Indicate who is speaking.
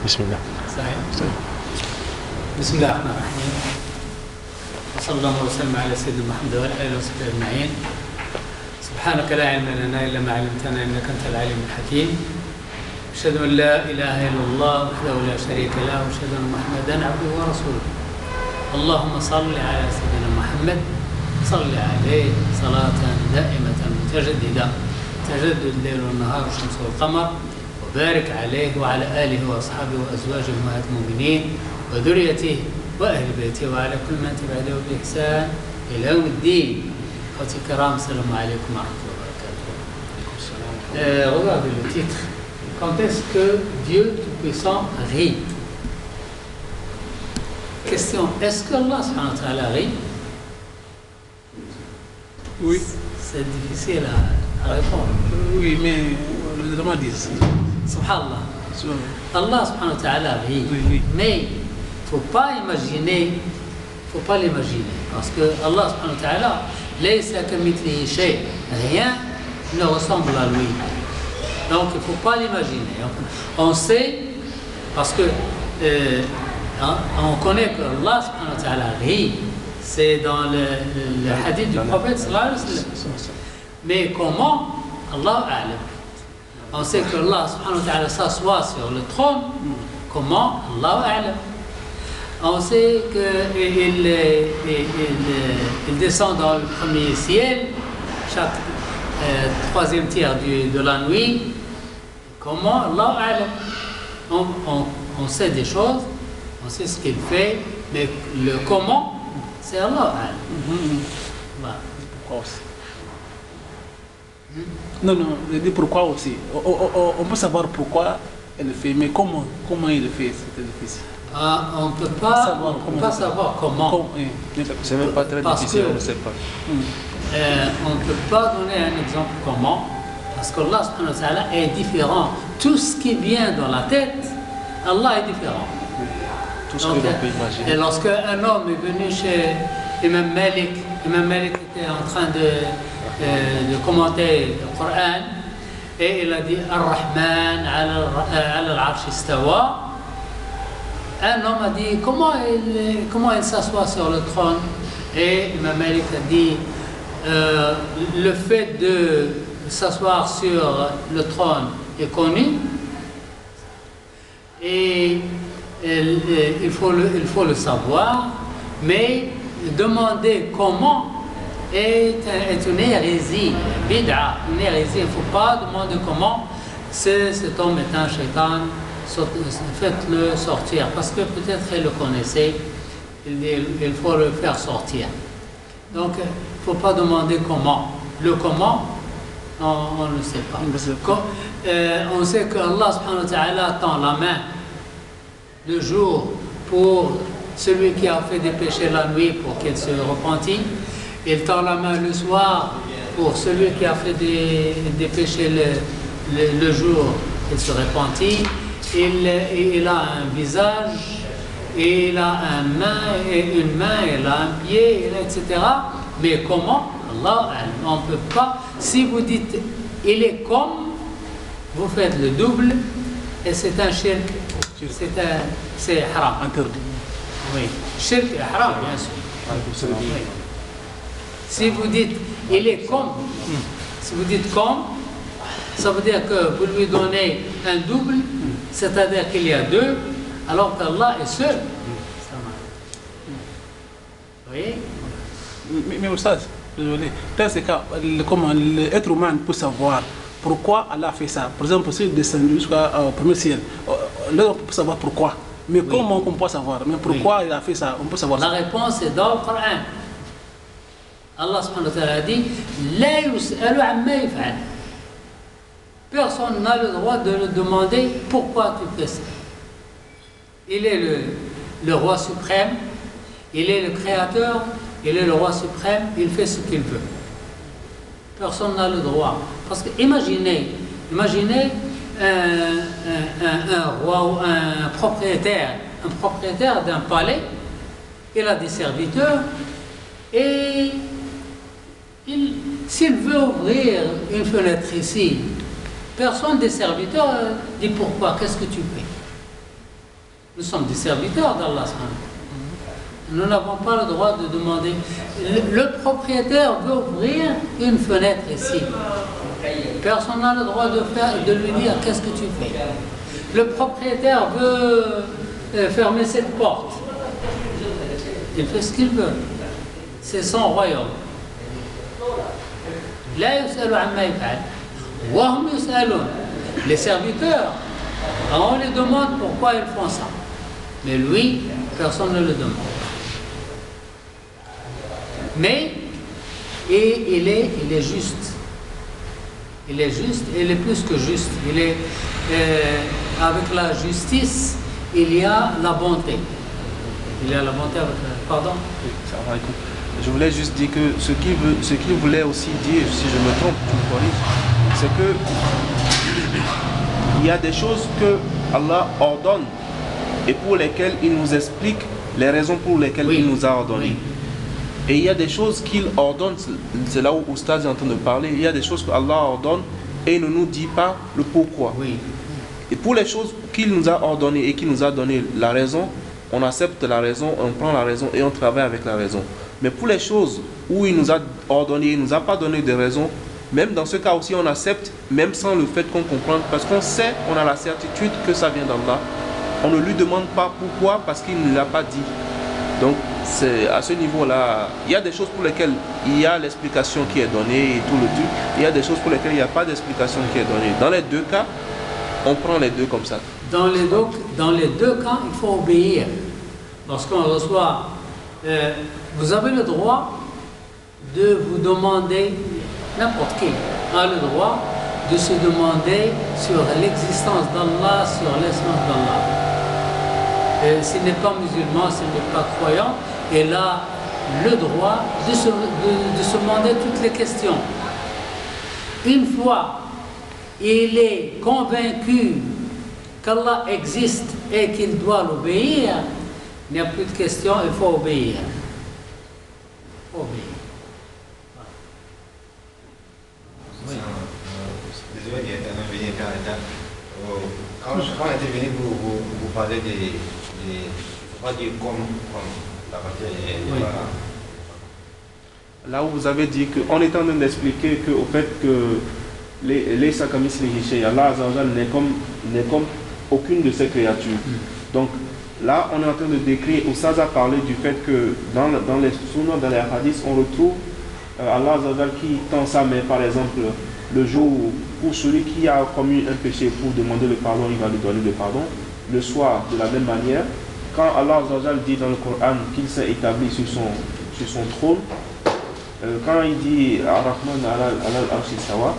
Speaker 1: بسم الله.
Speaker 2: صحيح. بسم الله الرحمن الرحيم. وصلى الله وسلم على سيدنا محمد وعلى اله وصحبه اجمعين. سبحانك لا علم لنا الا ما علمتنا انك انت العليم الحكيم. اشهد ان لا اله الا الله وحده لا شريك له واشهد ان محمدا عبده ورسوله. اللهم صل على سيدنا محمد، صل عليه صلاة دائمة متجددة تجدد الليل والنهار والشمس والقمر، وبارك عليه وعلى آله وأصحابه وأزواجه أمهات المؤمنين وذريته وأهل بيته وعلى كل من تبعه بإحسان إلى يوم الدين. أخوتي الكرام، السلام عليكم ورحمة الله وبركاته. Regardez le titre. Quand est-ce que Dieu Tout-Puissant rit? Question, est-ce que Allah subhanahu wa ta'ala rit?
Speaker 3: Oui.
Speaker 2: C'est difficile à répondre.
Speaker 3: Oui, mais les Allemands disent.
Speaker 2: Subhanallah. Allah subhanahu wa ta'ala rit.
Speaker 3: Oui, oui.
Speaker 2: Mais il ne faut pas imaginer, faut pas l'imaginer. Parce que Allah subhanahu wa ta'ala, laysa kamithlihi shay', rien ne ressemble à lui. Donc il ne faut pas l'imaginer. On sait, parce que on connaît que Allah subhanahu wa ta'ala rit. C'est dans le hadith du prophète sallallahu alayhi wa sallam. Mais comment? Allah a'lam. On sait que Allah subhanahu wa ta'ala s'assoit sur le trône. Comment? Allah a'lam. On sait qu'il descend dans le premier ciel, chaque troisième tiers de la nuit. Comment? Allah a'lam. On sait des choses, on sait ce qu'il fait, mais le comment, c'est Allah. Voilà.
Speaker 3: Pourquoi aussi? Non, je dis pourquoi aussi. On peut savoir pourquoi elle le fait, mais comment il le fait, c'est difficile.
Speaker 2: On ne peut pas savoir comment.
Speaker 1: C'est même pas très difficile, on ne sait pas.
Speaker 2: On ne peut pas donner un exemple comment, parce qu'Allah subhanahu wa ta'ala est différent. Tout ce qui vient dans la tête, Allah est différent.
Speaker 1: Tout ce que l'on peut imaginer.
Speaker 2: Et lorsque un homme est venu chez Imam Malik était en train de commenter le Coran, et il a dit Ar-Rahman ala al-Arsh istawa. Un homme a dit comment il s'assoit sur le trône, et Imam Malik a dit le fait de s'asseoir sur le trône est connu, et il faut le savoir, mais demander comment est une hérésie, bid'a, une hérésie. Il ne faut pas demander comment. Cet homme est un shaitan, faites-le sortir, parce que peut-être il le connaissait, il faut le faire sortir. Donc il ne faut pas demander comment. Le comment, on ne sait pas. On sait que Allah subhanahu wa ta'ala tend la main le jour pour celui qui a fait des péchés la nuit pour qu'il se repentit. Il tend la main le soir pour celui qui a fait des péchés le jour qu'il se repentit. Il a un visage, il a une main, il a un pied, etc. Mais comment? Allah, on ne peut pas. Si vous dites il est comme, vous faites le double et c'est un shirk. C'est haram.
Speaker 3: Interdit.
Speaker 2: Oui. Shirk est haram, bien sûr. Oui. Si vous dites il est comme, si vous dites comme, ça veut dire que vous lui donnez un double, c'est-à-dire qu'il y a deux, alors qu'Allah est seul. Vous voyez?
Speaker 3: Mais Oustaz, désolé, dans ce cas, comment l'être humain peut savoir pourquoi Allah a fait ça? Par exemple, s'il est descendu jusqu'au premier ciel, là on peut savoir pourquoi. Mais comment on peut savoir? Mais pourquoi il a fait ça? On peut savoir.
Speaker 2: La réponse est dans le Coran. Allah subhanahu wa ta'ala dit La yus'alu amma yaf'al. Personne n'a le droit de le demander pourquoi tu fais ça. Il est le roi suprême, il est le créateur, il est le roi suprême, il fait ce qu'il veut. Personne n'a le droit. Parce que imaginez un roi ou un propriétaire d'un palais, il a des serviteurs, et s'il veut ouvrir une fenêtre ici, Personne des serviteurs dit pourquoi, qu'est-ce que tu fais? Nous sommes des serviteurs d'Allah. Nous n'avons pas le droit de demander. Le propriétaire veut ouvrir une fenêtre ici. Personne n'a le droit de lui dire qu'est-ce que tu fais. Le propriétaire veut fermer cette porte. Il fait ce qu'il veut. C'est son royaume. لا يسأل عما يفعل وهم يسألون. Les serviteurs, on les demande pourquoi ils font ça. Mais lui, personne ne le demande. Mais il est juste. Il est juste, il est plus que juste. Il est, avec la justice, il y a la bonté. Il y a la bonté avec... Pardon?
Speaker 1: Oui, ça va, écoute. Je voulais juste dire que ce qu'il voulait aussi dire, si je me trompe, tu me corriges, c'est que il y a des choses que Allah ordonne et pour lesquelles il nous explique les raisons pour lesquelles il nous a ordonné.
Speaker 2: Oui.
Speaker 1: Et il y a des choses qu'il ordonne, c'est là où Oustaz est en train de parler, il y a des choses que Allah ordonne et il ne nous dit pas le pourquoi.
Speaker 2: Oui.
Speaker 1: Et pour les choses qu'il nous a ordonnées et qu'il nous a donné la raison, on accepte la raison, on prend la raison et on travaille avec la raison. Mais pour les choses où il nous a ordonné, il ne nous a pas donné de raison, même dans ce cas aussi on accepte, même sans le fait qu'on comprenne, parce qu'on sait, on a la certitude que ça vient d'Allah. On ne lui demande pas pourquoi, parce qu'il ne l'a pas dit. Donc c'est à ce niveau-là, il y a des choses pour lesquelles il y a l'explication qui est donnée et tout le truc. Il y a des choses pour lesquelles il n'y a pas d'explication qui est donnée. Dans les deux cas, on prend les deux comme ça.
Speaker 2: Dans les deux cas, il faut obéir. Lorsqu'on reçoit, vous avez le droit de vous demander, n'importe qui a le droit de se demander sur l'existence d'Allah, sur l'essence d'Allah. S'il n'est pas musulman, s'il n'est pas croyant, il a le droit de se demander toutes les questions. Une fois il est convaincu qu'Allah existe et qu'il doit l'obéir, il n'y a plus de questions, il faut obéir. Obéir. Oui.
Speaker 4: Désolé d'intervenir, quand intervenir, vous parlez pas dire comme la matière.
Speaker 2: Oui.
Speaker 1: Là où vous avez dit qu'on est en train d'expliquer qu'au fait que les sakamis lihiché, Allah Azzawajal n'est comme aucune de ces créatures. Donc là, on est en train de décrire, Oustaz a parlé du fait que dans les sunnahs, dans les hadiths, on retrouve Allah Azzawajal qui tend sa main, par exemple, le jour où, pour celui qui a commis un péché pour demander le pardon, il va lui donner le pardon. Le soir, de la même manière, quand Allah Azzawajal dit dans le Coran qu'il s'est établi sur son trône, quand il dit Ar-Rahman ala al-Arshi Sawa,